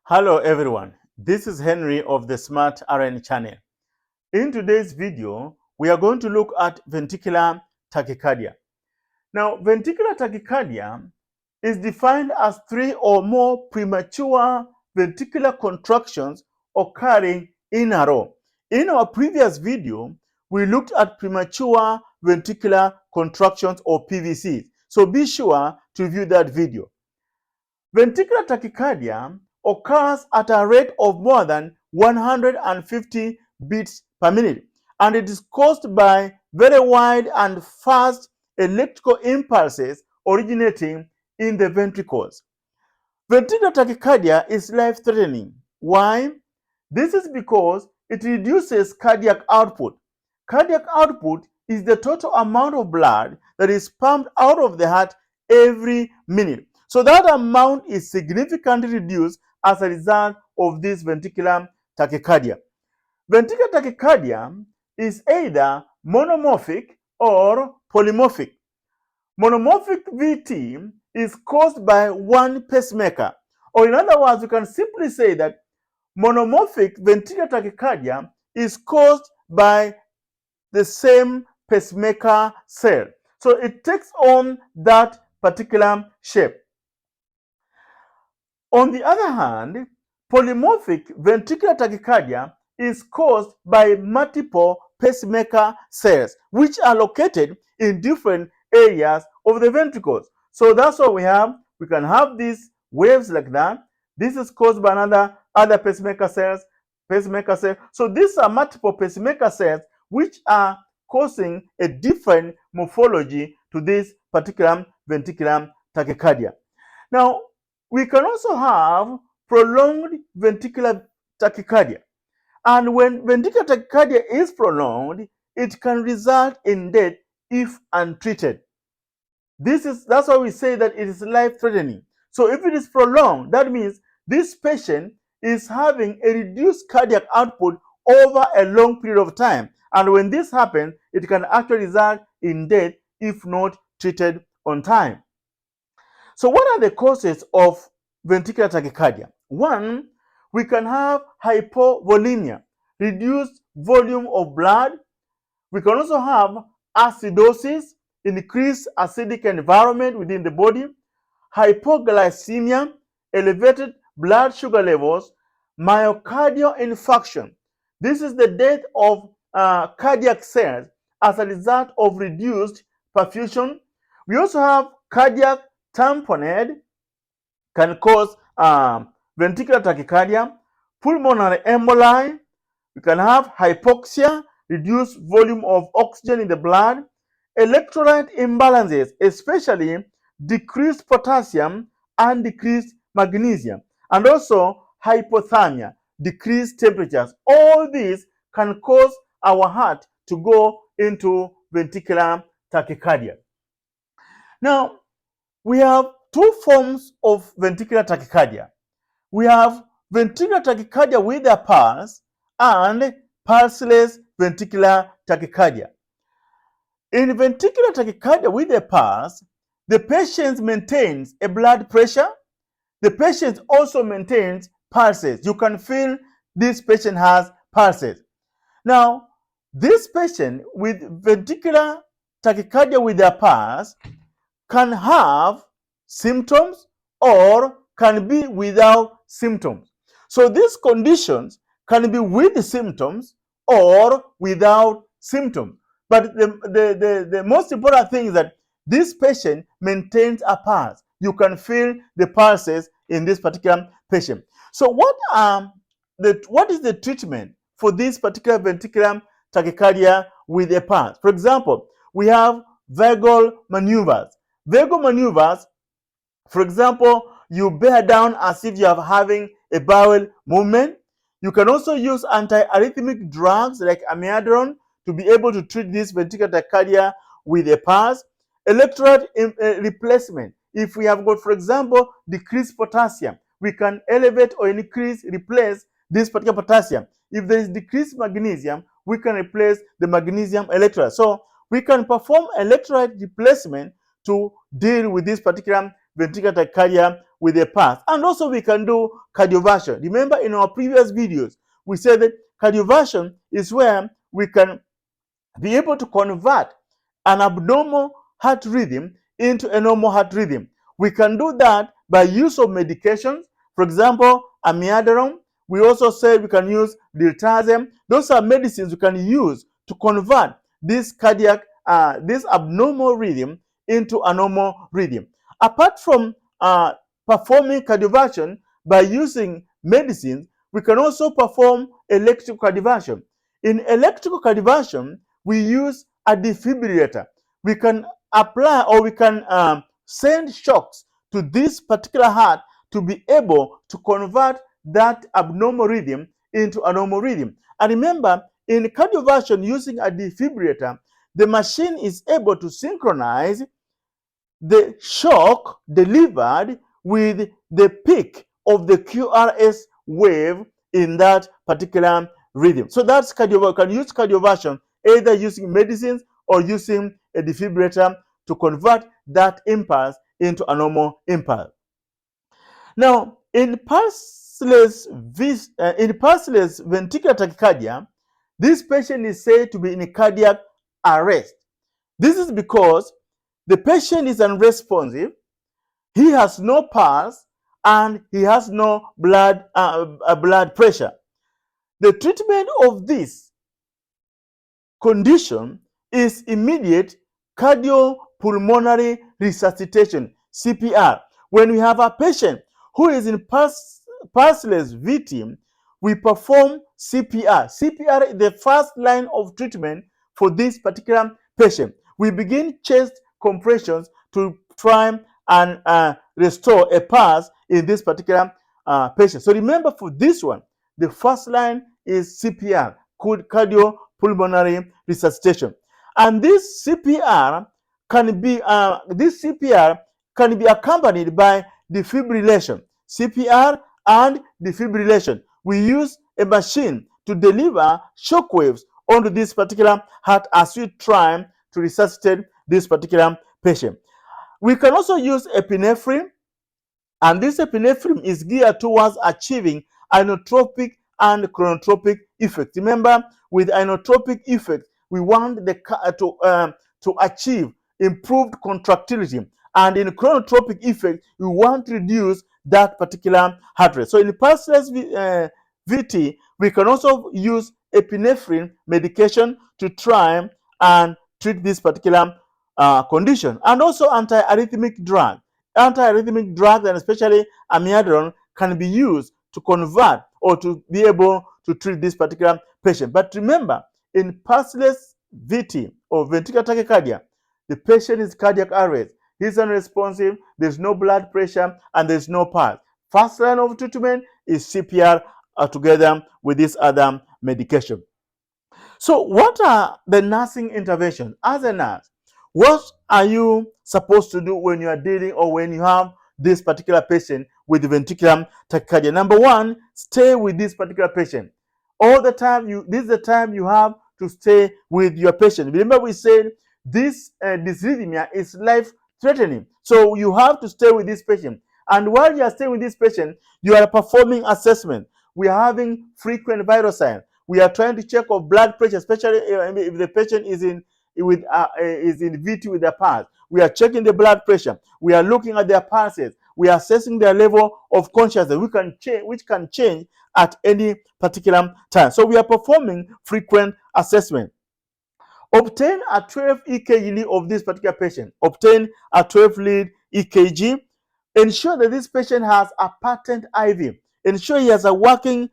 Hello everyone, this is Henry of the Smart RN channel. In today's video, we are going to look at ventricular tachycardia. Now, ventricular tachycardia is defined as 3 or more premature ventricular contractions occurring in a row. In our previous video, we looked at premature ventricular contractions or PVCs. So be sure to view that video. Ventricular tachycardia occurs at a rate of more than 150 beats per minute, and it is caused by very wide and fast electrical impulses originating in the ventricles. Ventricular tachycardia is life-threatening. Why? This is because it reduces cardiac output. Cardiac output is the total amount of blood that is pumped out of the heart every minute. So that amount is significantly reduced as a result of this ventricular tachycardia. Ventricular tachycardia is either monomorphic or polymorphic. Monomorphic VT is caused by one pacemaker, or in other words, you can simply say that monomorphic ventricular tachycardia is caused by the same pacemaker cell. So it takes on that particular shape. On the other hand, polymorphic ventricular tachycardia is caused by multiple pacemaker cells, which are located in different areas of the ventricles. So that's what we have. We can have these waves like that. This is caused by other pacemaker cells, So these are multiple pacemaker cells which are causing a different morphology to this particular ventricular tachycardia. Now, we can also have prolonged ventricular tachycardia. And when ventricular tachycardia is prolonged, it can result in death if untreated. That's why we say that it is life-threatening. So if it is prolonged, that means this patient is having a reduced cardiac output over a long period of time. And when this happens, it can actually result in death if not treated on time. So what are the causes of ventricular tachycardia? One, we can have hypovolemia, reduced volume of blood. We can also have acidosis, increased acidic environment within the body, hypoglycemia, elevated blood sugar levels, myocardial infarction. This is the death of cardiac cells as a result of reduced perfusion. We also have cardiac tamponade, can cause ventricular tachycardia, pulmonary emboli. We can have hypoxia, reduced volume of oxygen in the blood, electrolyte imbalances, especially decreased potassium and decreased magnesium, and also hypothermia, decreased temperatures. All these can cause our heart to go into ventricular tachycardia. Now, we have two forms of ventricular tachycardia. We have ventricular tachycardia with a pulse and pulseless ventricular tachycardia. In ventricular tachycardia with a pulse, the patient maintains a blood pressure. The patient also maintains pulses. You can feel this patient has pulses. Now, this patient with ventricular tachycardia with a pulse can have symptoms or can be without symptoms. So these conditions can be with symptoms or without symptoms. But the most important thing is that this patient maintains a pulse. You can feel the pulses in this particular patient. So what is the treatment for this particular ventricular tachycardia with a pulse? For example, we have vagal maneuvers. Vagal maneuvers, for example, you bear down as if you are having a bowel movement. You can also use antiarrhythmic drugs like amiodarone to be able to treat this ventricular tachycardia with a pulse. Electrolyte replacement. If we have got, for example, decreased potassium, we can elevate or replace this particular potassium. If there is decreased magnesium, we can replace the magnesium electrolyte. So we can perform electrolyte replacement to deal with this particular ventricular tachycardia with a pulse. And also we can do cardioversion. Remember in our previous videos, we said that cardioversion is where we can be able to convert an abnormal heart rhythm into a normal heart rhythm. We can do that by use of medications, for example, amiodarone. We also said we can use diltiazem. Those are medicines we can use to convert this this abnormal rhythm into a normal rhythm. Apart from performing cardioversion by using medicines, we can also perform electrical cardioversion. In electrical cardioversion, we use a defibrillator. We can apply or we can send shocks to this particular heart to be able to convert that abnormal rhythm into a normal rhythm. And remember, in cardioversion using a defibrillator, the machine is able to synchronize the shock delivered with the peak of the QRS wave in that particular rhythm. So that's cardioversion. You can use cardioversion either using medicines or using a defibrillator to convert that impulse into a normal impulse. Now, in pulseless ventricular tachycardia, this patient is said to be in cardiac arrest. This is because the patient is unresponsive, he has no pulse, and he has no blood pressure. The treatment of this condition is immediate cardiopulmonary resuscitation, CPR. When we have a patient who is in pulseless VT, we perform CPR. CPR is the first line of treatment for this particular patient. We begin chest compressions to try and restore a pulse in this particular patient. So remember, for this one, the first line is CPR, cardiopulmonary resuscitation, and this CPR can be accompanied by defibrillation. CPR and defibrillation. We use a machine to deliver shock waves onto this particular heart as we try to resuscitate this particular patient. We can also use epinephrine, and this epinephrine is geared towards achieving inotropic and chronotropic effect. Remember, with inotropic effect, we want to achieve improved contractility, and in chronotropic effect, we want to reduce that particular heart rate. So in pulseless VT, we can also use epinephrine medication to try and treat this particular condition, and also antiarrhythmic drug. Antiarrhythmic drugs, and especially amiodarone, can be used to convert or to be able to treat this particular patient. But remember, in pulseless VT or ventricular tachycardia, the patient is cardiac arrest. He's unresponsive, there's no blood pressure, and there's no pulse. First line of treatment is CPR together with this other medication. So what are the nursing interventions? As a nurse, what are you supposed to do when you are dealing or when you have this particular patient with ventricular tachycardia? Number one, stay with this particular patient. All the time, this is the time you have to stay with your patient. Remember, we said this dysrhythmia is life-threatening. So you have to stay with this patient. And while you are staying with this patient, you are performing assessment. We are having frequent vital signs. We are trying to check of blood pressure, especially if the patient is in VT with their pulse. We are checking the blood pressure. We are looking at their pulses. We are assessing their level of consciousness, which can change at any particular time. So we are performing frequent assessment. Obtain a 12 EKG lead of this particular patient. Obtain a 12 lead EKG. Ensure that this patient has a patent IV. Ensure he has a working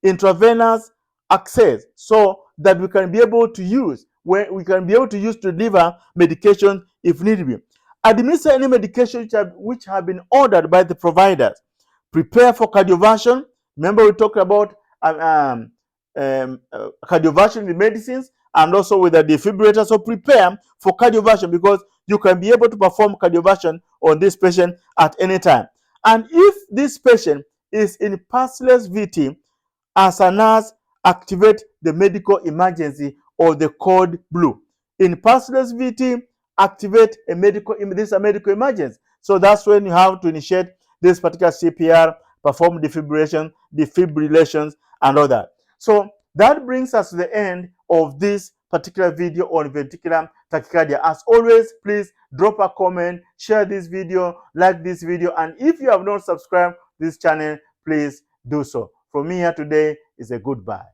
intravenous access, so that we can be able to use to deliver medication if need be. Administer any medication which have been ordered by the providers. Prepare for cardioversion. Remember, we talked about cardioversion with medicines and also with a defibrillator. So prepare for cardioversion, because you can be able to perform cardioversion on this patient at any time. And if this patient is in pulseless VT, as a nurse, activate the medical emergency or the code blue. In pulseless VT, activate a medical emergency. So that's when you have to initiate this particular CPR, perform defibrillations, and all that. So that brings us to the end of this particular video on ventricular tachycardia. As always, please drop a comment, share this video, like this video, and if you have not subscribed to this channel, please do so. From me here today is a goodbye.